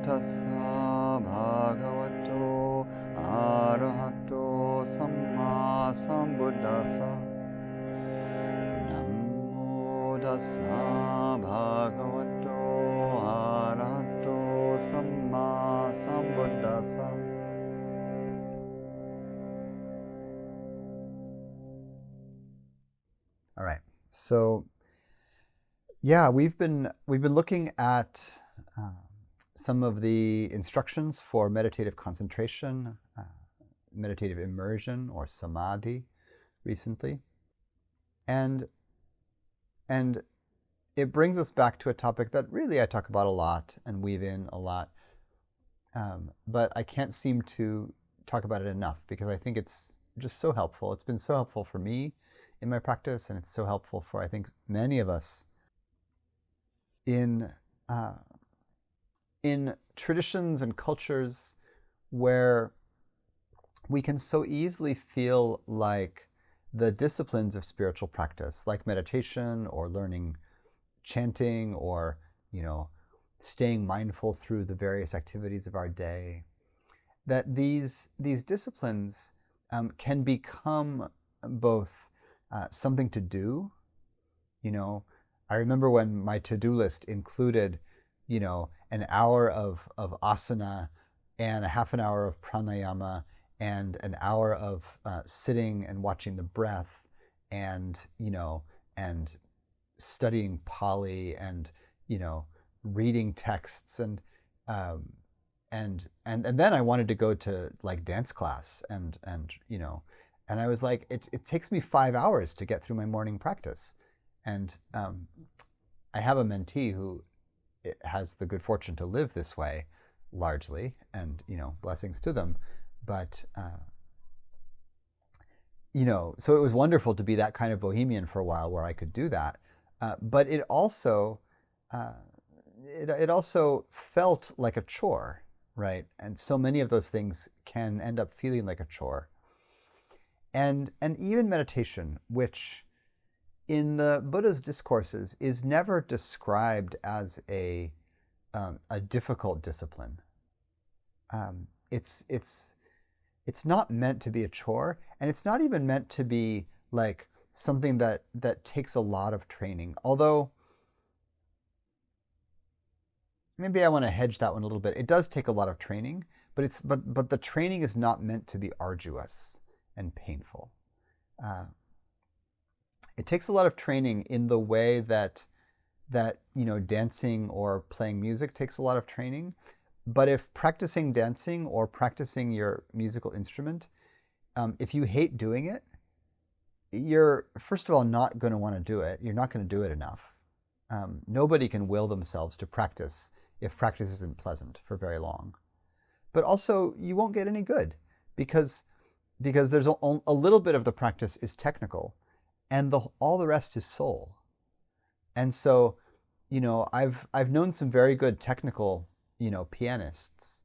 tassa bhagavato arahato samma sambuddhassa. Namo tassa bhagavato arahato samma sambuddhassa. All right. So, yeah, we've been looking at some of the instructions for meditative concentration, meditative immersion, or samadhi, recently, and it brings us back to a topic that really I talk about a lot and weave in a lot, but I can't seem to talk about it enough because I think it's just so helpful. It's been so helpful for me in my practice, and it's so helpful for, I think, many of us in traditions and cultures where we can so easily feel like the disciplines of spiritual practice, like meditation or learning chanting or, staying mindful through the various activities of our day, that these disciplines can become both something to do. I remember when my to-do list included, an hour of asana and a half an hour of pranayama and an hour of sitting and watching the breath and, and studying Pali and, reading texts and then I wanted to go to like dance class and I was like, it takes me 5 hours to get through my morning practice. And I have a mentee who has the good fortune to live this way largely, and, blessings to them. But, so it was wonderful to be that kind of bohemian for a while where I could do that. But it also, it also felt like a chore, right? And so many of those things can end up feeling like a chore. And even meditation, which in the Buddha's discourses is never described as a difficult discipline. It's not meant to be a chore, and it's not even meant to be like something that takes a lot of training. Although maybe I want to hedge that one a little bit. It does take a lot of training, but the training is not meant to be arduous and painful. It takes a lot of training in the way that dancing or playing music takes a lot of training. But if practicing dancing or practicing your musical instrument, if you hate doing it, you're first of all not going to want to do it. You're not going to do it enough. Nobody can will themselves to practice if practice isn't pleasant for very long. But also, you won't get any good because there's a little bit of the practice is technical, and all the rest is soul. And so, I've known some very good technical, pianists,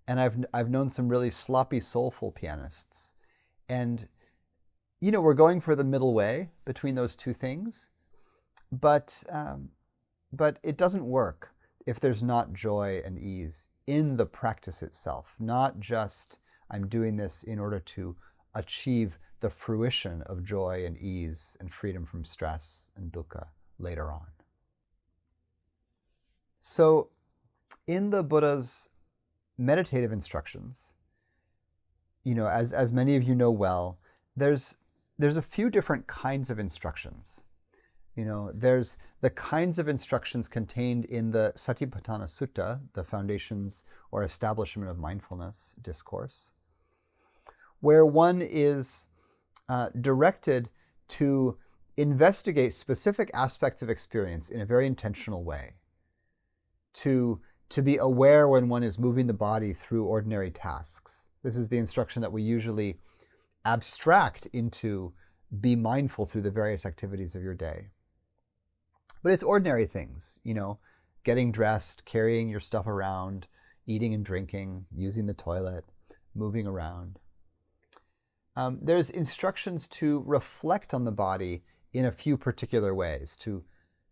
and I've known some really sloppy, soulful pianists, and we're going for the middle way between those two things, but it doesn't work if there's not joy and ease in the practice itself, not just I'm doing this in order to achieve the fruition of joy and ease and freedom from stress and dukkha later on. So in the Buddha's meditative instructions, as many of you know well, there's a few different kinds of instructions. There's the kinds of instructions contained in the Satipatthana Sutta, the Foundations or Establishment of Mindfulness discourse, where one is directed to investigate specific aspects of experience in a very intentional way, to be aware when one is moving the body through ordinary tasks. This is the instruction that we usually abstract into be mindful through the various activities of your day. But it's ordinary things, getting dressed, carrying your stuff around, eating and drinking, using the toilet, moving around. There's instructions to reflect on the body in a few particular ways, to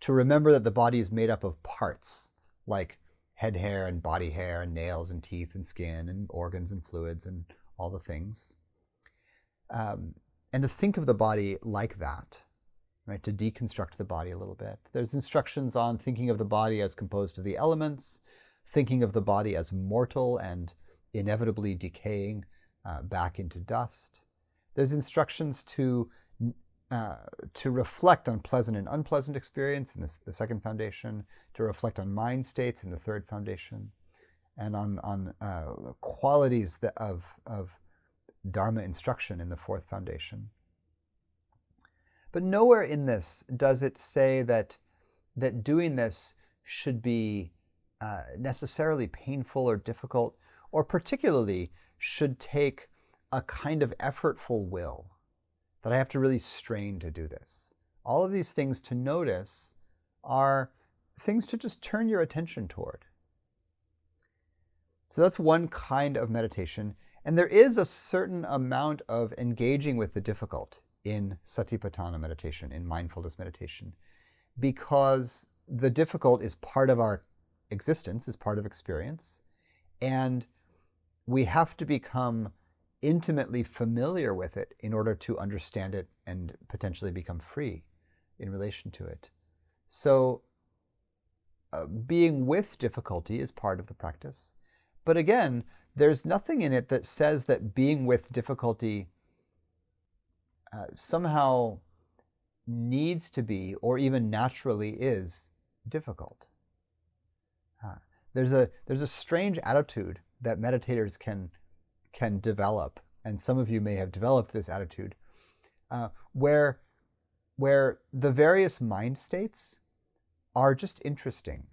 remember that the body is made up of parts, like head hair and body hair and nails and teeth and skin and organs and fluids and all the things. And to think of the body like that, right? To deconstruct the body a little bit. There's instructions on thinking of the body as composed of the elements, thinking of the body as mortal and inevitably decaying back into dust. There's instructions to reflect on pleasant and unpleasant experience in the second foundation, to reflect on mind states in the third foundation, and on qualities of Dharma instruction in the fourth foundation. But nowhere in this does it say that doing this should be necessarily painful or difficult, or particularly should take a kind of effortful will, that I have to really strain to do this. All of these things to notice are things to just turn your attention toward. So that's one kind of meditation. And there is a certain amount of engaging with the difficult in Satipatthana meditation, in mindfulness meditation, because the difficult is part of our existence, is part of experience, and we have to become intimately familiar with it in order to understand it and potentially become free in relation to it. So being with difficulty is part of the practice. But again, there's nothing in it that says that being with difficulty somehow needs to be, or even naturally is, difficult. There's a strange attitude that meditators can develop, and some of you may have developed this attitude, where the various mind states are just interesting.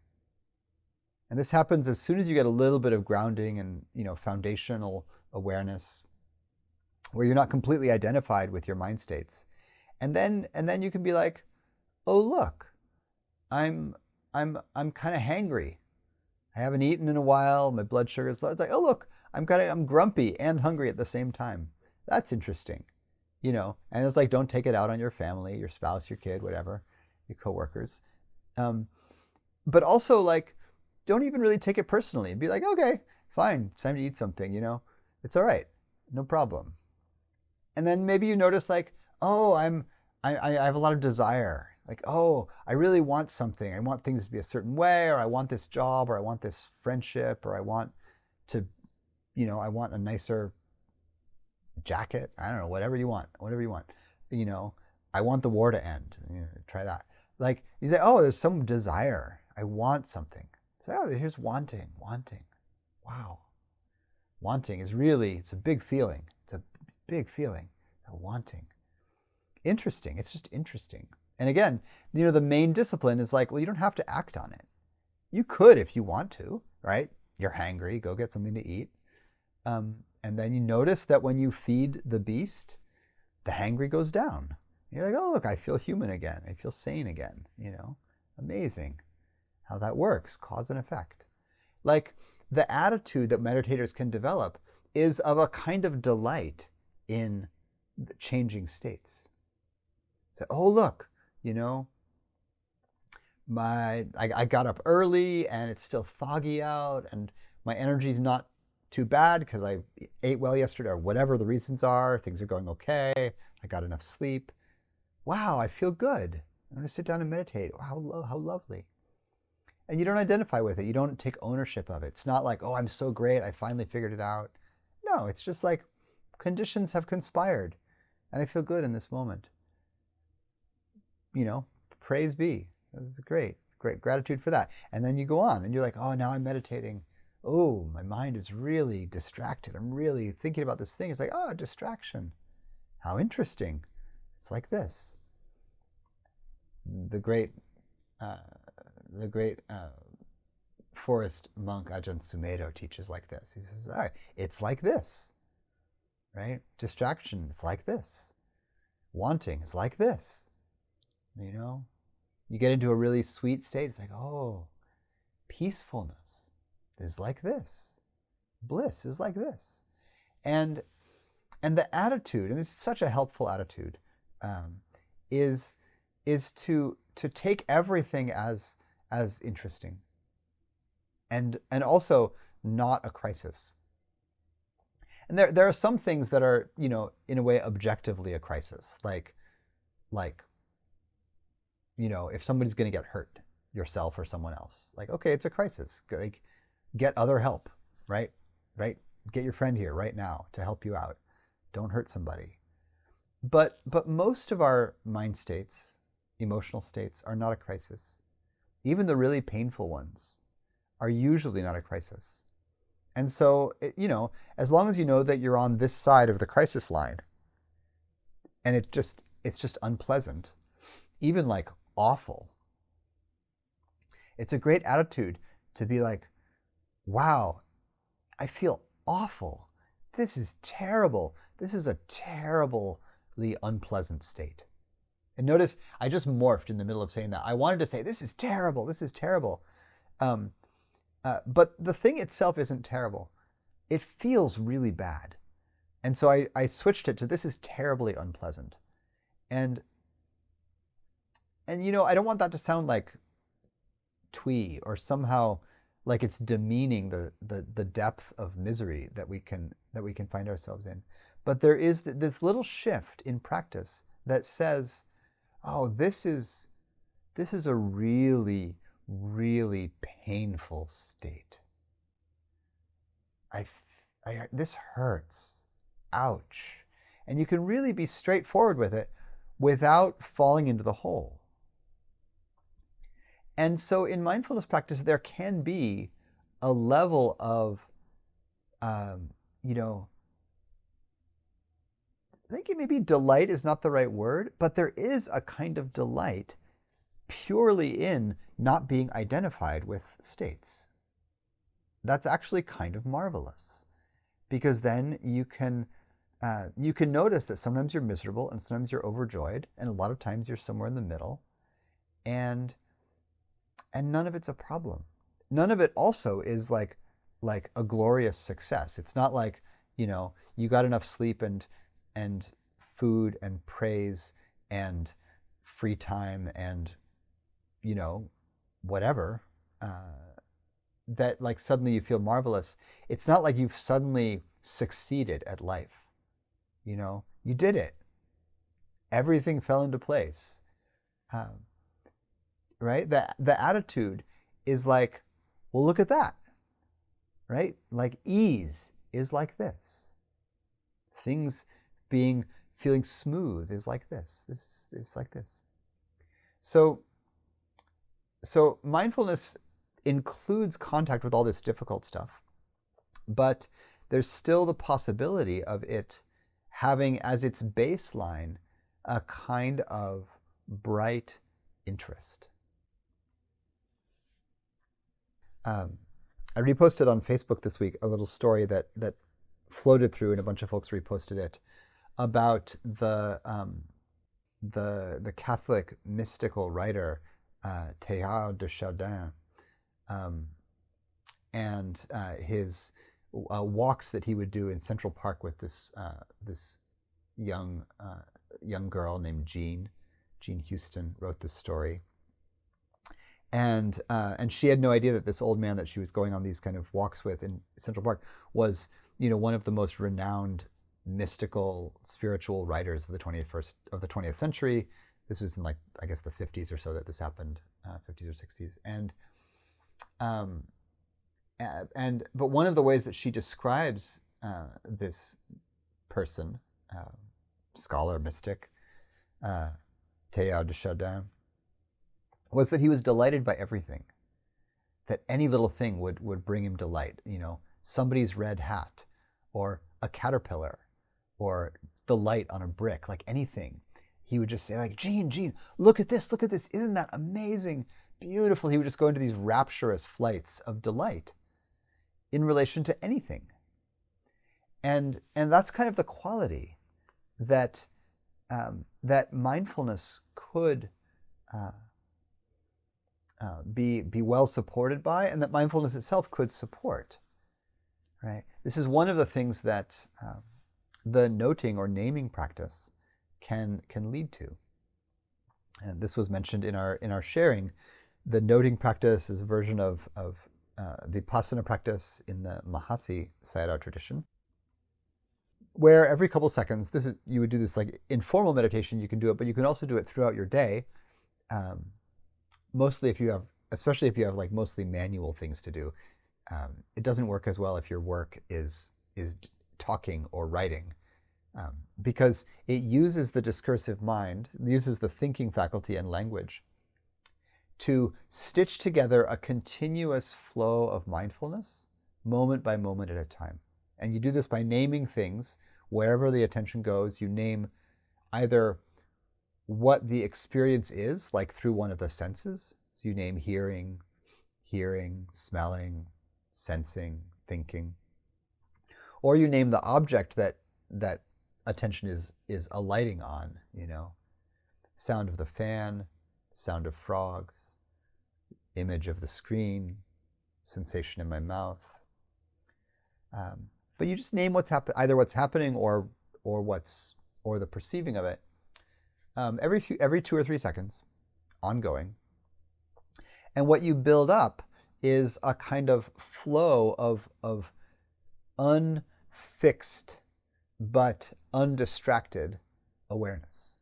And this happens as soon as you get a little bit of grounding and, foundational awareness, where you're not completely identified with your mind states. And then you can be like, oh look, I'm kind of hangry. I haven't eaten in a while, my blood sugar's low. It's like, oh look, I'm grumpy and hungry at the same time. That's interesting. And it's like, don't take it out on your family, your spouse, your kid, whatever, your coworkers. But also, like, don't even really take it personally. Be like, okay, fine, it's time to eat something, it's all right, no problem. And then maybe you notice, like, oh, I have a lot of desire. Like, oh, I really want something. I want things to be a certain way, or I want this job, or I want this friendship, or I want to, I want a nicer jacket. I don't know, whatever you want. I want the war to end. Try that. Like, you say, oh, there's some desire. I want something. So, oh, here's wanting. Wow. Wanting is really, it's a big feeling. It's a big feeling. Wanting. Interesting. It's just interesting. And again, the main discipline is like, well, you don't have to act on it. You could if you want to, right? You're hangry, go get something to eat. And then you notice that when you feed the beast, the hangry goes down. You're like, oh, look, I feel human again. I feel sane again. Amazing how that works, cause and effect. Like, the attitude that meditators can develop is of a kind of delight in the changing states. So, oh, look, I got up early and it's still foggy out and my energy's not too bad because I ate well yesterday, or whatever the reasons are. Things are going okay. I got enough sleep. Wow, I feel good. I'm going to sit down and meditate. Wow, how lovely. And you don't identify with it. You don't take ownership of it. It's not like, oh, I'm so great, I finally figured it out. No, it's just like conditions have conspired and I feel good in this moment. Praise be. That's great gratitude for that. And then you go on and you're like, oh, now I'm meditating. Oh, my mind is really distracted. I'm really thinking about this thing. It's like, oh, distraction. How interesting. It's like this. The great forest monk Ajahn Sumedho teaches like this. He says, oh, it's like this, right? Distraction, it's like this. Wanting is like this. You get into a really sweet state. It's like, oh, peacefulness is like this. Bliss is like this. And the attitude, and this is such a helpful attitude, is to take everything as interesting. and also not a crisis. And there are some things that are, in a way objectively a crisis, like if somebody's going to get hurt, yourself or someone else, like, okay, it's a crisis. Like, get other help, right? Get your friend here right now to help you out. Don't hurt somebody. But most of our mind states, emotional states, are not a crisis. Even the really painful ones are usually not a crisis. And so, as long as you know that you're on this side of the crisis line, and it's just unpleasant, even like awful, it's a great attitude to be like, wow, I feel awful. This is terrible. This is a terribly unpleasant state. And notice I just morphed in the middle of saying that. I wanted to say, this is terrible. This is terrible. But the thing itself isn't terrible. It feels really bad. And so I switched it to, this is terribly unpleasant. And I don't want that to sound like twee or somehow like it's demeaning the depth of misery that we can find ourselves in. But there is this little shift in practice that says, oh, this is a really, really painful state. This hurts. Ouch. And you can really be straightforward with it without falling into the hole. And so in mindfulness practice, there can be a level of, I think maybe delight is not the right word, but there is a kind of delight purely in not being identified with states. That's actually kind of marvelous, because then you can notice that sometimes you're miserable and sometimes you're overjoyed, and a lot of times you're somewhere in the middle, and none of it's a problem. None of it also is like a glorious success. It's not like, you got enough sleep and food and praise and free time and, whatever, that like suddenly you feel marvelous. It's not like you've suddenly succeeded at life. You did it. Everything fell into place. Right? The attitude is like, well, look at that. Right? Like ease is like this. Things feeling smooth is like this. This is like this. So mindfulness includes contact with all this difficult stuff, but there's still the possibility of it having as its baseline a kind of bright interest. I reposted on Facebook this week a little story that floated through, and a bunch of folks reposted it, about the Catholic mystical writer Teilhard de Chardin, and his walks that he would do in Central Park with this young girl named Jean Houston wrote this story. And she had no idea that this old man that she was going on these kind of walks with in Central Park was, one of the most renowned mystical spiritual writers of the 20th century. This was in the 50s or so that this happened, 50s or 60s. But one of the ways that she describes this person, scholar, mystic, Teilhard de Chardin, was that he was delighted by everything. That any little thing would bring him delight. Somebody's red hat, or a caterpillar, or the light on a brick, like anything. He would just say, like, Jean, look at this, isn't that amazing, beautiful? He would just go into these rapturous flights of delight in relation to anything. And that's kind of the quality that mindfulness could be well supported by, and that mindfulness itself could support. Right? This is one of the things that the noting or naming practice can lead to. And this was mentioned in our sharing. The noting practice is a version of Vipassana practice in the Mahasi Sayadaw tradition, where every couple seconds, you would do this like informal meditation. You can do it, but you can also do it throughout your day. Mostly especially if you have like mostly manual things to do. It doesn't work as well if your work is talking or writing, because it uses the discursive mind, uses the thinking faculty and language to stitch together a continuous flow of mindfulness, moment by moment at a time. And you do this by naming things. Wherever the attention goes, you name either what the experience is, like through one of the senses. So you name hearing, smelling, sensing, thinking. Or you name the object that attention is alighting on, sound of the fan, sound of frogs, image of the screen, sensation in my mouth. But you just name either what's happening or the perceiving of it. Every 2 or 3 seconds, ongoing. And what you build up is a kind of flow of unfixed but undistracted awareness.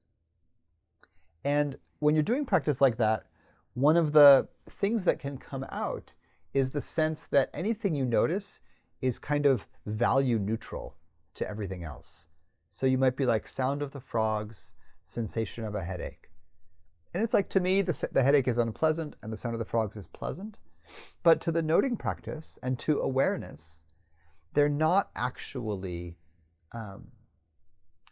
And when you're doing practice like that, one of the things that can come out is the sense that anything you notice is kind of value neutral to everything else. So you might be like sound of the frogs, sensation of a headache. And it's like, to me, the headache is unpleasant and the sound of the frogs is pleasant. But to the noting practice and to awareness, they're not actually,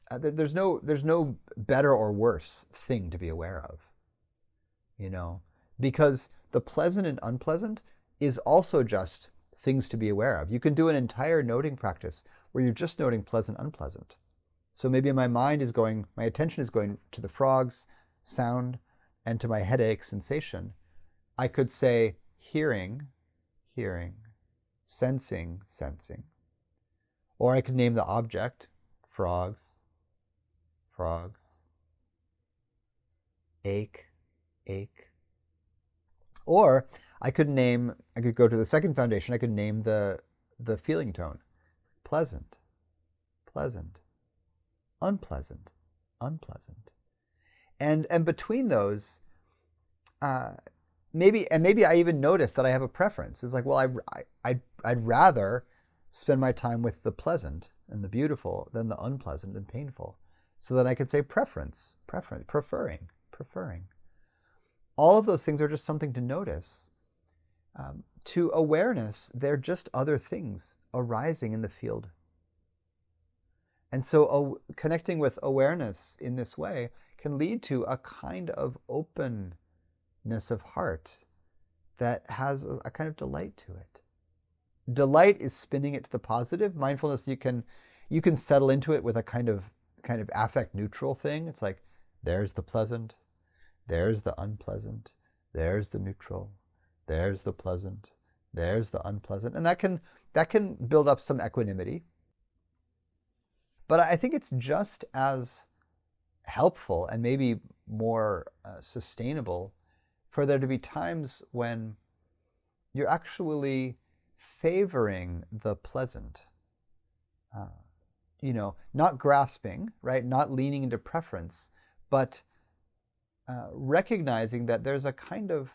there's no better or worse thing to be aware of, because the pleasant and unpleasant is also just things to be aware of. You can do an entire noting practice where you're just noting pleasant, unpleasant. So maybe my attention is going to the frogs, sound, and to my headache, sensation. I could say hearing, sensing. Or I could name the object, frogs, ache. Or I could go to the second foundation, I could name the feeling tone, pleasant, unpleasant. And between those, maybe I even notice that I have a preference. It's like, well, I'd rather spend my time with the pleasant and the beautiful than the unpleasant and painful. So that I could say preference, preferring. All of those things are just something to notice. To awareness, they're just other things arising in the field. And so connecting with awareness in this way can lead to a kind of openness of heart that has a kind of delight to it. Delight is spinning it to the positive. Mindfulness, you can settle into it with a kind of affect neutral thing. It's like, there's the pleasant, there's the unpleasant, there's the neutral, there's the pleasant, there's the unpleasant. And that can build up some equanimity. But I think it's just as helpful and maybe more sustainable for there to be times when you're actually favoring the pleasant, not grasping, right? Not leaning into preference, but recognizing that there's a kind of,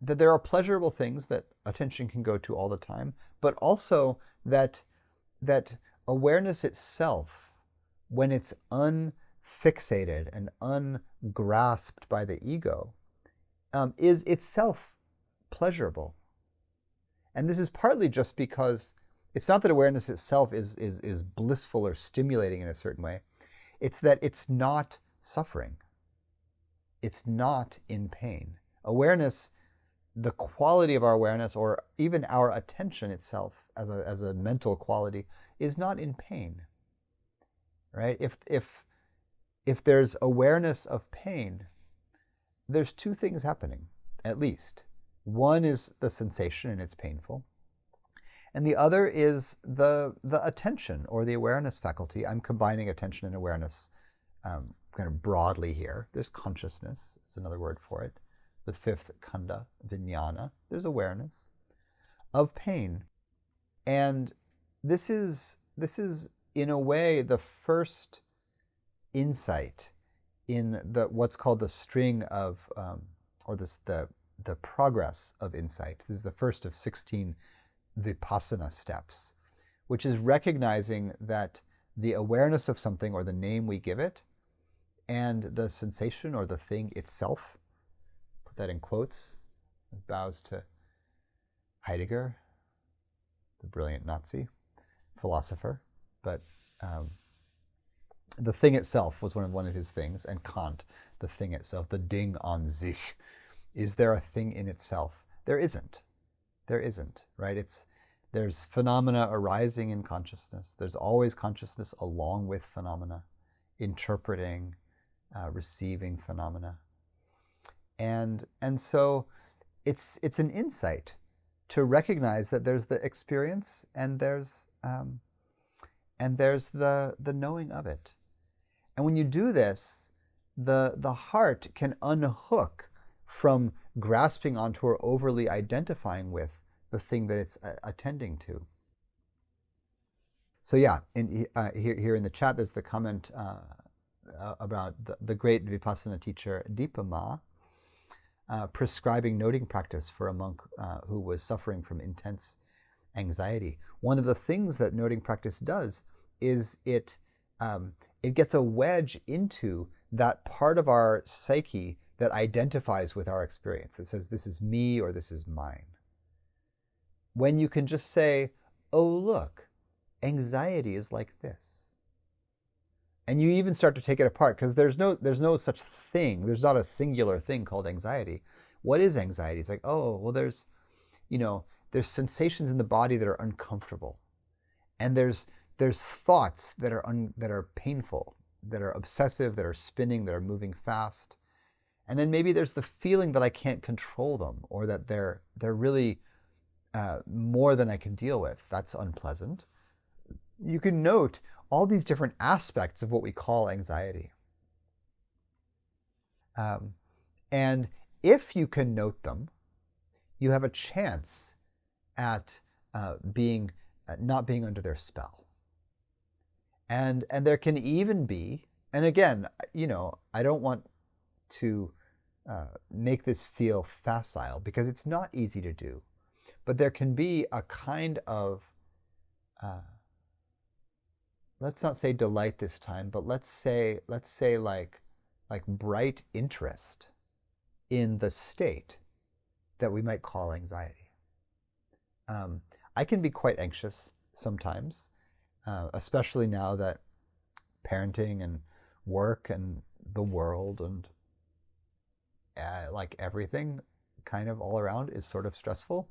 that there are pleasurable things that attention can go to all the time, but also that awareness itself, when it's unfixated and ungrasped by the ego, is itself pleasurable. And this is partly just because it's not that awareness itself is blissful or stimulating in a certain way. It's that it's not suffering. It's not in pain. Awareness, the quality of our awareness, or even our attention itself as a mental quality, is not in pain. Right? If there's awareness of pain, there's two things happening, at least. One is the sensation, and it's painful. And the other is the attention or the awareness faculty. I'm combining attention and awareness kind of broadly here. There's consciousness, is another word for it. the fifth khandha, vijnana. There's awareness of pain. And this is in a way the first insight in what's called the string of, or the progress of insight. This is the first of 16 vipassana steps, which is recognizing that the awareness of something, or the name we give it, and the sensation or the thing itself, put that in quotes, bows to Heidegger, the brilliant Nazi philosopher, but the thing itself was one of his things, and Kant, the thing itself, the Ding an sich. Is there a thing in itself? There isn't. There isn't, right? There's phenomena arising in consciousness. There's always consciousness along with phenomena, interpreting, receiving phenomena. And so it's an insight to recognize that there's the experience and there's the knowing of it. And when you do this, the heart can unhook from grasping onto or overly identifying with the thing that it's attending to. So yeah, here in the chat, there's the comment about the great Vipassana teacher Dipa Ma prescribing noting practice for a monk who was suffering from intense anxiety. One of the things that noting practice does is it gets a wedge into that part of our psyche that identifies with our experience. It says, this is me or this is mine. When you can just say, oh, look, anxiety is like this. And you even start to take it apart, because there's no such thing. There's not a singular thing called anxiety. What is anxiety? It's like, oh, well, there's sensations in the body that are uncomfortable. And there's thoughts that are painful, that are obsessive, that are spinning, that are moving fast. And then maybe there's the feeling that I can't control them, or that they're really more than I can deal with. That's unpleasant. You can note all these different aspects of what we call anxiety. And if you can note them, you have a chance at not being under their spell. And there can even be, and again, I don't want to make this feel facile, because it's not easy to do. But there can be a kind of, let's not say delight this time, but let's say like bright interest in the state that we might call anxiety. I can be quite anxious sometimes, especially now that parenting and work and the world and like everything kind of all around is sort of stressful.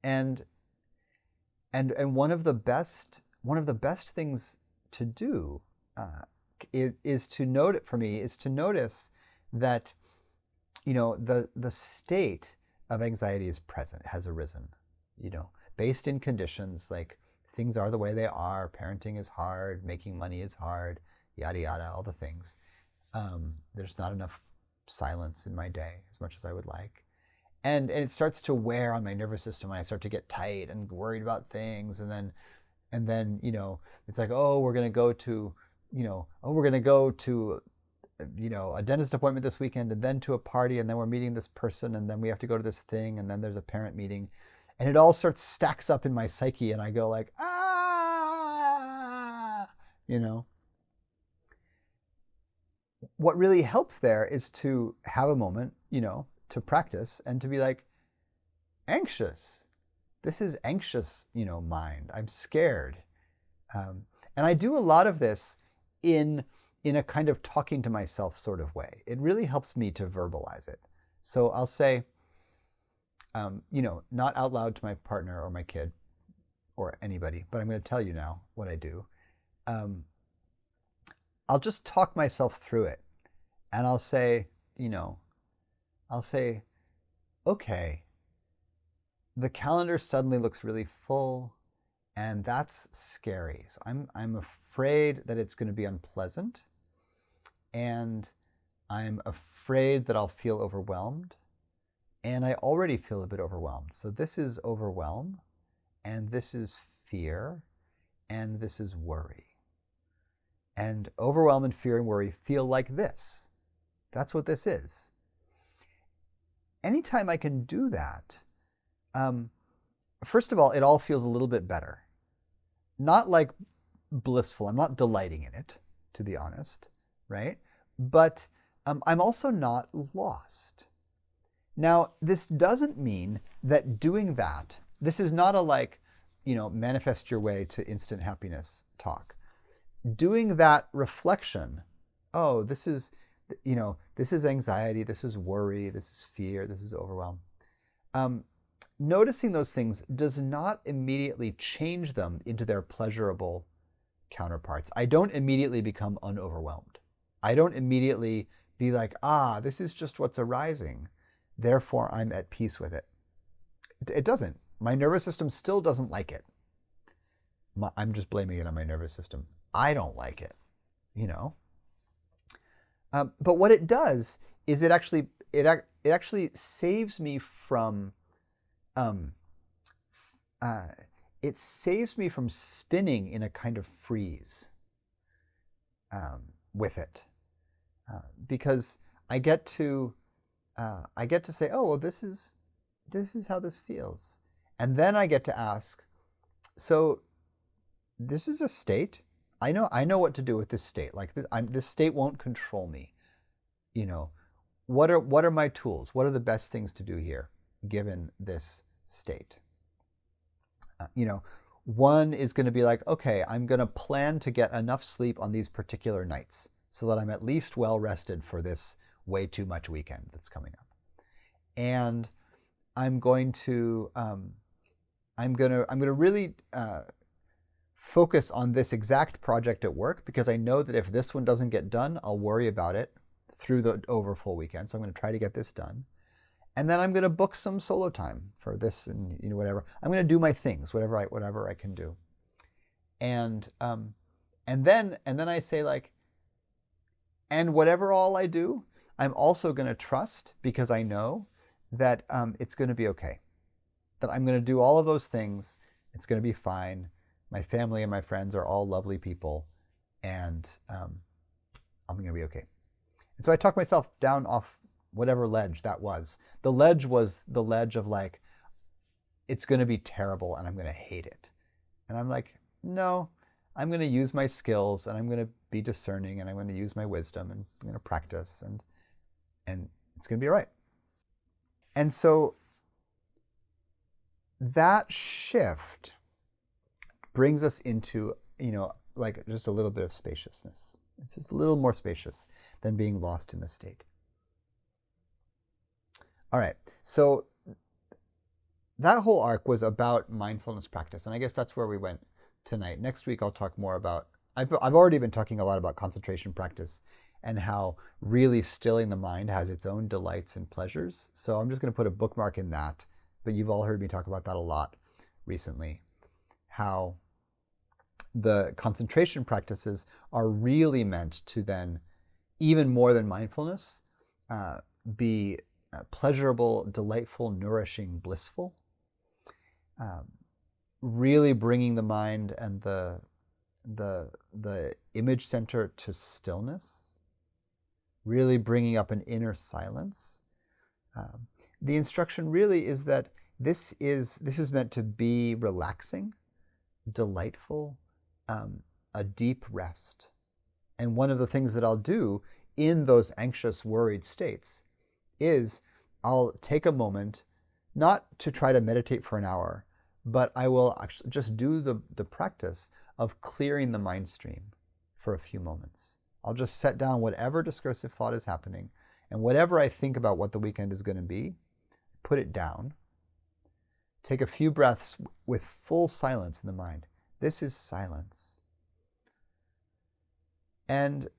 And one of the best things to do is to notice that the state of anxiety is present, has arisen, based in conditions like things are the way they are, parenting is hard, making money is hard, yada yada, all the things. There's not enough silence in my day as much as I would like. And it starts to wear on my nervous system when I start to get tight and worried about things. And then it's like, oh, we're going to go to a dentist appointment this weekend, and then to a party, and then we're meeting this person, and then we have to go to this thing, and then there's a parent meeting. And it all stacks up in my psyche, and I go like, What really helps there is to have a moment, to practice and to be like, anxious. This is anxious, mind. I'm scared. And I do a lot of this in a kind of talking to myself sort of way. It really helps me to verbalize it. So I'll say, not out loud to my partner or my kid or anybody, but I'm going to tell you now what I do. I'll just talk myself through it. And I'll say, okay, the calendar suddenly looks really full, and that's scary. So I'm afraid that it's going to be unpleasant, and I'm afraid that I'll feel overwhelmed, and I already feel a bit overwhelmed. So this is overwhelm, and this is fear, and this is worry. And overwhelm and fear and worry feel like this. That's what this is. Anytime I can do that, first of all, it all feels a little bit better. Not like blissful. I'm not delighting in it, to be honest, right? But I'm also not lost. Now, this doesn't mean that doing that, this is not a manifest your way to instant happiness talk. Doing that reflection, oh, this is anxiety, this is worry, this is fear, this is overwhelm. Noticing those things does not immediately change them into their pleasurable counterparts. I don't immediately become unoverwhelmed. I don't immediately be like, this is just what's arising, therefore I'm at peace with it. It doesn't. My nervous system still doesn't like it. I'm just blaming it on my nervous system. I don't like it, but what it does is it actually saves me from spinning in a kind of freeze with it, because I get to say, oh, well, this is how this feels, and then I get to ask, so this is a state. I know what to do with this state. Like this state won't control me. What are my tools? What are the best things to do here, given this state? One is going to be like, okay, I'm going to plan to get enough sleep on these particular nights so that I'm at least well rested for this way too much weekend that's coming up. And I'm going to really focus on this exact project at work, because I know that if this one doesn't get done, I'll worry about it through the full weekend. So I'm going to try to get this done. And then I'm going to book some solo time for this and whatever. I'm going to do my things, whatever I can do. And then I say, like, and whatever all I do, I'm also going to trust, because I know that it's going to be okay. That I'm going to do all of those things. It's going to be fine. My family and my friends are all lovely people, and I'm going to be okay. And so I talk myself down off whatever ledge that was. The ledge was the ledge of like, it's going to be terrible and I'm going to hate it. And I'm like, no, I'm going to use my skills, and I'm going to be discerning, and I'm going to use my wisdom, and I'm going to practice, and it's going to be all right. And so that shift brings us into, like just a little bit of spaciousness. It's just a little more spacious than being lost in the state. All right, so that whole arc was about mindfulness practice, and I guess that's where we went tonight. Next week I'll talk more about, I've already been talking a lot about concentration practice and how really stilling the mind has its own delights and pleasures. So I'm just going to put a bookmark in that, but you've all heard me talk about that a lot recently. How the concentration practices are really meant to then, even more than mindfulness, be pleasurable, delightful, nourishing, blissful. Really bringing the mind and the image center to stillness. Really bringing up an inner silence. The instruction really is that this is meant to be relaxing, delightful, a deep rest. And one of the things that I'll do in those anxious, worried states is I'll take a moment, not to try to meditate for an hour, but I will actually just do the practice of clearing the mind stream for a few moments. I'll just set down whatever discursive thought is happening, and whatever I think about what the weekend is going to be, put it down. Take a few breaths with full silence in the mind. This is silence. And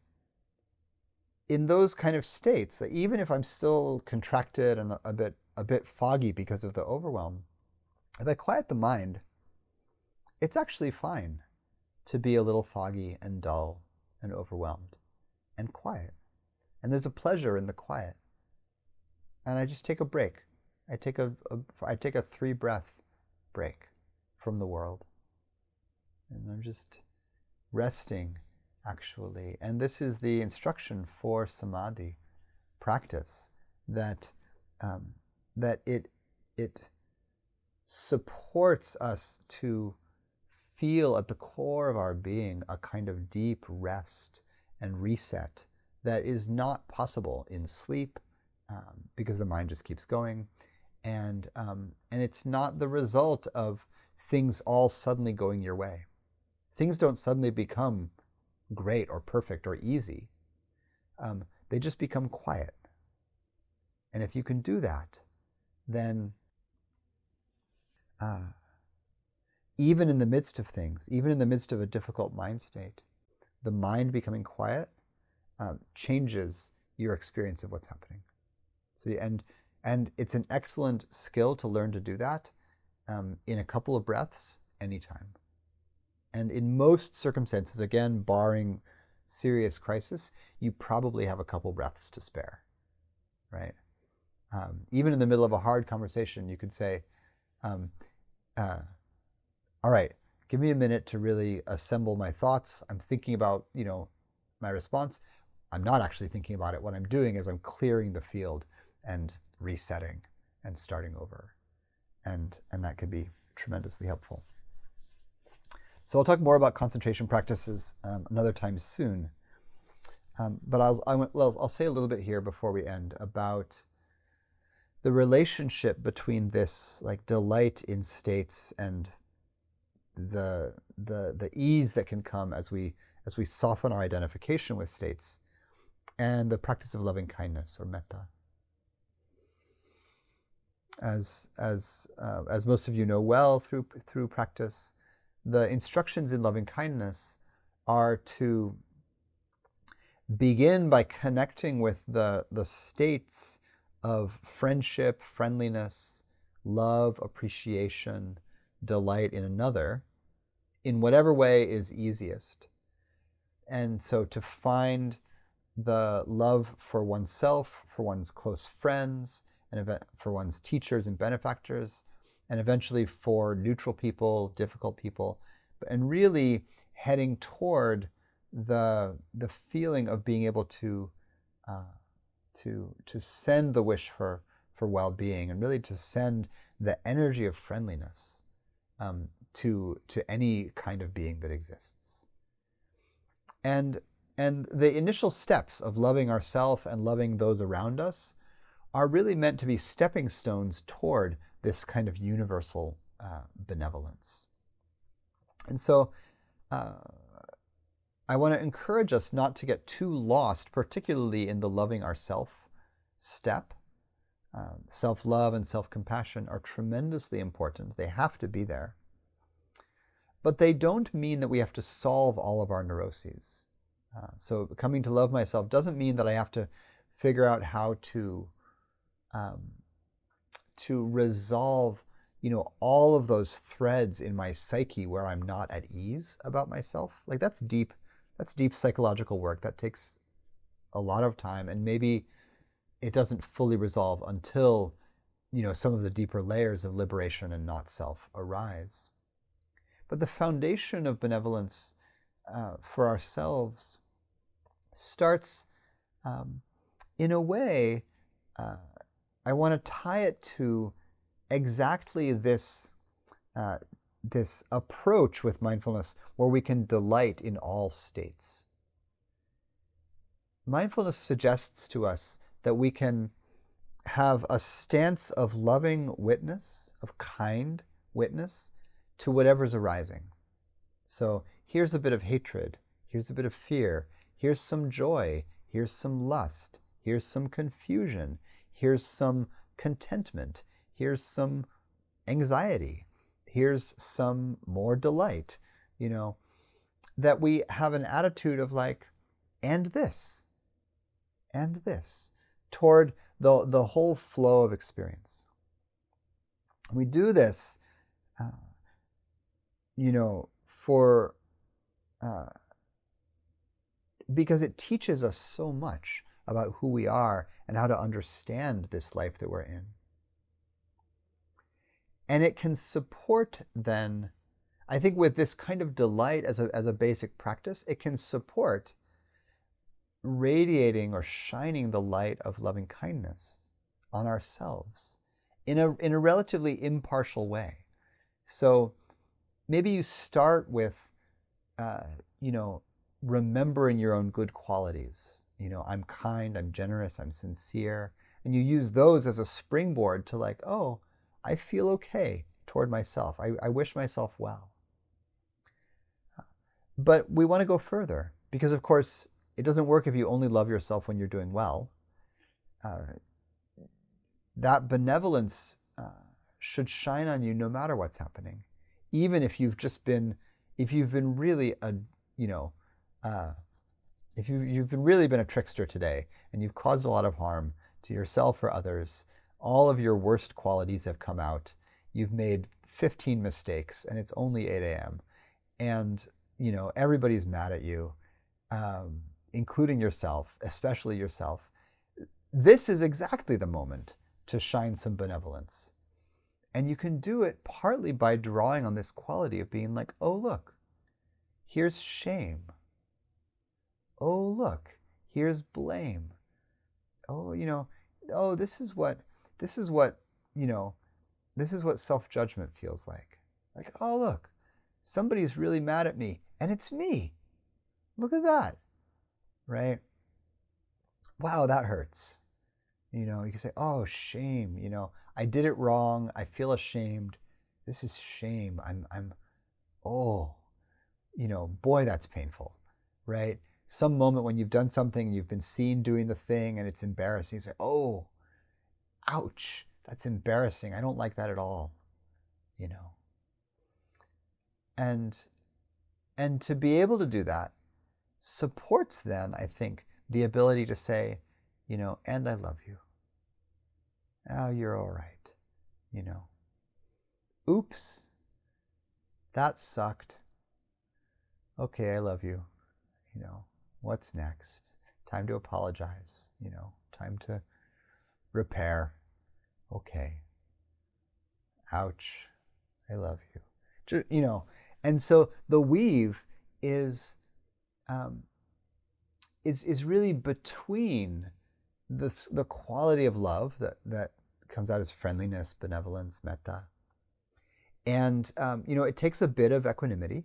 in those kind of states, that even if I'm still contracted and a bit foggy because of the overwhelm, if I quiet the mind, it's actually fine to be a little foggy and dull and overwhelmed and quiet. And there's a pleasure in the quiet. And I just take a break. I take a 3-breath break from the world. And I'm just resting, actually. And this is the instruction for samadhi practice, that it supports us to feel at the core of our being a kind of deep rest and reset that is not possible in sleep, because the mind just keeps going, and it's not the result of things all suddenly going your way. Things don't suddenly become great or perfect or easy. They just become quiet. And if you can do that, then even in the midst of things, even in the midst of a difficult mind state, the mind becoming quiet changes your experience of what's happening. So, and it's an excellent skill to learn to do that in a couple of breaths anytime. And in most circumstances, again, barring serious crisis, you probably have a couple breaths to spare, right? Even in the middle of a hard conversation, you could say, all right, give me a minute to really assemble my thoughts. I'm thinking about, my response. I'm not actually thinking about it. What I'm doing is I'm clearing the field and resetting and starting over. And that could be tremendously helpful. So I'll talk more about concentration practices another time soon. But I'll say a little bit here before we end about the relationship between this like delight in states and the ease that can come as we soften our identification with states, and the practice of loving kindness or metta. As most of you know well through practice, the instructions in loving kindness are to begin by connecting with the states of friendship, friendliness, love, appreciation, delight in another, in whatever way is easiest. And so to find the love for oneself, for one's close friends, and for one's teachers and benefactors, and eventually for neutral people, difficult people, and really heading toward the feeling of being able to send the wish for well-being, and really to send the energy of friendliness to any kind of being that exists. And the initial steps of loving ourselves and loving those around us are really meant to be stepping stones toward this kind of universal benevolence. And so I want to encourage us not to get too lost, particularly in the loving ourself step. Self-love and self-compassion are tremendously important. They have to be there. But they don't mean that we have to solve all of our neuroses. So coming to love myself doesn't mean that I have to figure out how to resolve, all of those threads in my psyche where I'm not at ease about myself. Like that's deep psychological work that takes a lot of time, and maybe it doesn't fully resolve until, some of the deeper layers of liberation and not self arise. But the foundation of benevolence for ourselves starts, in a way, I want to tie it to exactly this approach with mindfulness where we can delight in all states. Mindfulness suggests to us that we can have a stance of loving witness, of kind witness to whatever's arising. So here's a bit of hatred, here's a bit of fear, here's some joy, here's some lust, here's some confusion, here's some contentment, here's some anxiety, here's some more delight, that we have an attitude of like, and this, toward the whole flow of experience. We do this, because it teaches us so much about who we are and how to understand this life that we're in. And it can support then, I think with this kind of delight as a basic practice, it can support radiating or shining the light of loving kindness on ourselves in a relatively impartial way. So maybe you start with, remembering your own good qualities. I'm kind, I'm generous, I'm sincere. And you use those as a springboard to like, oh, I feel okay toward myself. I wish myself well. But we want to go further because, of course, it doesn't work if you only love yourself when you're doing well. That benevolence should shine on you no matter what's happening, even if you've been really if you've been really been a trickster today and you've caused a lot of harm to yourself or others. All of your worst qualities have come out. You've made 15 mistakes and it's only 8 a.m. And everybody's mad at you, including yourself, especially yourself. This is exactly the moment to shine some benevolence. And you can do it partly by drawing on this quality of being like, oh, look, here's shame. Oh, look, here's blame. Oh, this is what self-judgment feels like. Like, oh, look, somebody's really mad at me and it's me. Look at that, right? Wow, that hurts. You can say, oh, shame, I did it wrong. I feel ashamed. This is shame. Boy, that's painful, right? Some moment when you've done something, you've been seen doing the thing and it's embarrassing. You say, oh, ouch, that's embarrassing. I don't like that at all, And to be able to do that supports then, I think, the ability to say, and I love you. Oh, you're all right, Oops, that sucked. Okay, I love you, What's next? Time to apologize, time to repair. Okay. Ouch, I love you. Just, and so the weave is really between the quality of love that comes out as friendliness, benevolence, metta. And, it takes a bit of equanimity,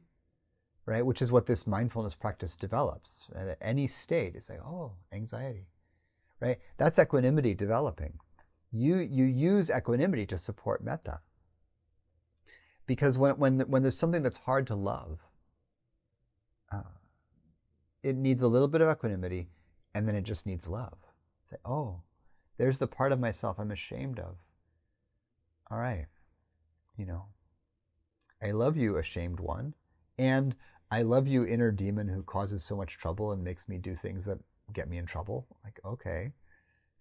right? Which is what this mindfulness practice develops. At any state, it's like, oh, anxiety, right? That's equanimity developing. You use equanimity to support metta. Because when there's something that's hard to love, it needs a little bit of equanimity, and then it just needs love. Say, oh, there's the part of myself I'm ashamed of. All right, I love you, ashamed one, and I love you, inner demon who causes so much trouble and makes me do things that get me in trouble. Like, okay,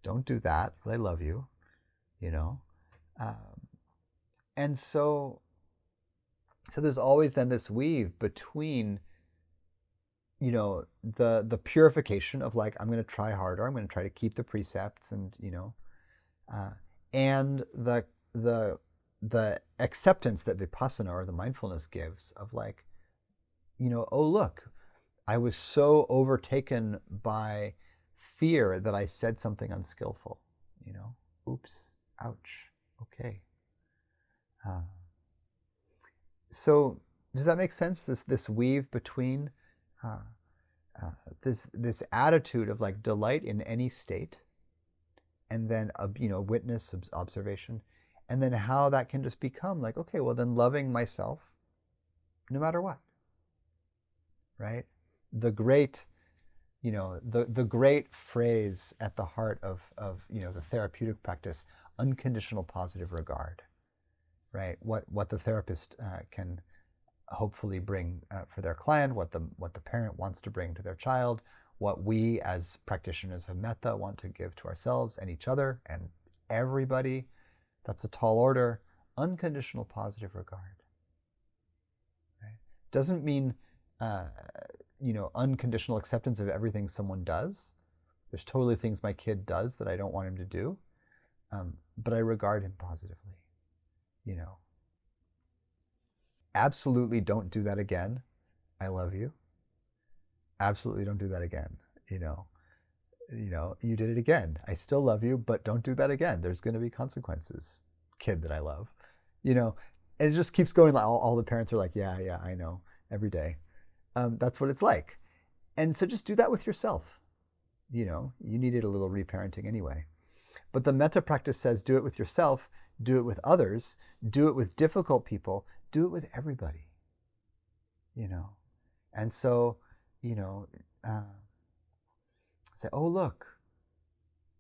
don't do that, but I love you, And so there's always then this weave between, the purification of like, I'm going to try harder, I'm going to try to keep the precepts, and and the acceptance that vipassana or the mindfulness gives of like, oh, look, I was so overtaken by fear that I said something unskillful, oops, ouch, okay. So does that make sense? This weave between this attitude of like delight in any state, and then witness, observation, and then how that can just become like, okay, well then loving myself no matter what, right? The great, the great phrase at the heart of the therapeutic practice, unconditional positive regard, right? What the therapist can hopefully bring for their client, what the parent wants to bring to their child, what we as practitioners of metta want to give to ourselves and each other and everybody. That's a tall order. Unconditional positive regard. Right? Doesn't mean unconditional acceptance of everything someone does. There's totally things my kid does that I don't want him to do, but I regard him positively. Absolutely don't do that again. I love you. Absolutely don't do that again. You did it again. I still love you, but don't do that again. There's going to be consequences, kid that I love. And it just keeps going. All the parents are like, yeah, I know, every day. That's what it's like. And so just do that with yourself. You needed a little reparenting anyway. But the metta practice says do it with yourself, do it with others, do it with difficult people, do it with everybody. And so, say, oh, look,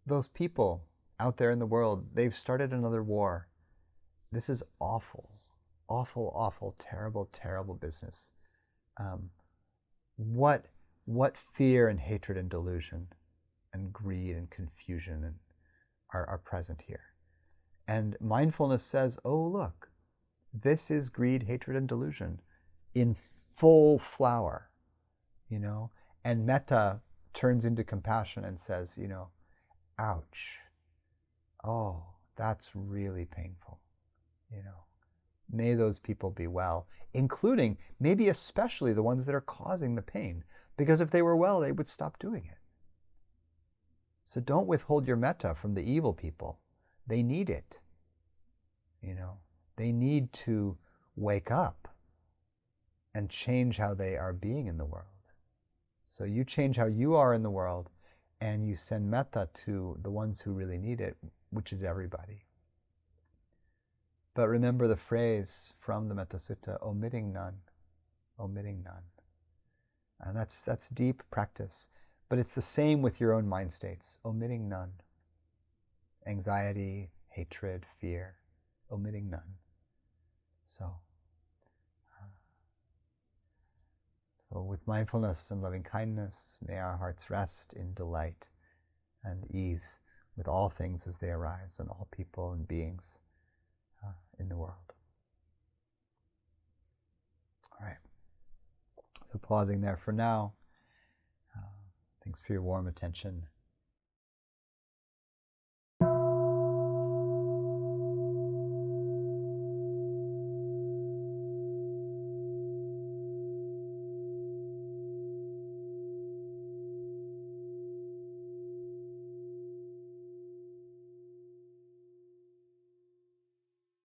those people out there in the world, they've started another war. This is awful, awful, awful, terrible, terrible business. What fear and hatred and delusion and greed and confusion are present here. And mindfulness says, oh, look, this is greed, hatred, and delusion in full flower, and metta turns into compassion and says, ouch, oh, that's really painful, May those people be well, including, maybe especially the ones that are causing the pain, because if they were well, they would stop doing it. So don't withhold your metta from the evil people. They need it. They need to wake up and change how they are being in the world. So you change how you are in the world, and you send metta to the ones who really need it, which is everybody. But remember the phrase from the Metta Sutta, omitting none, omitting none. And that's deep practice. But it's the same with your own mind states, omitting none. Anxiety, hatred, fear, omitting none. So with mindfulness and loving kindness, may our hearts rest in delight and ease with all things as they arise and all people and beings in the world. All right. So pausing there for now. Thanks for your warm attention.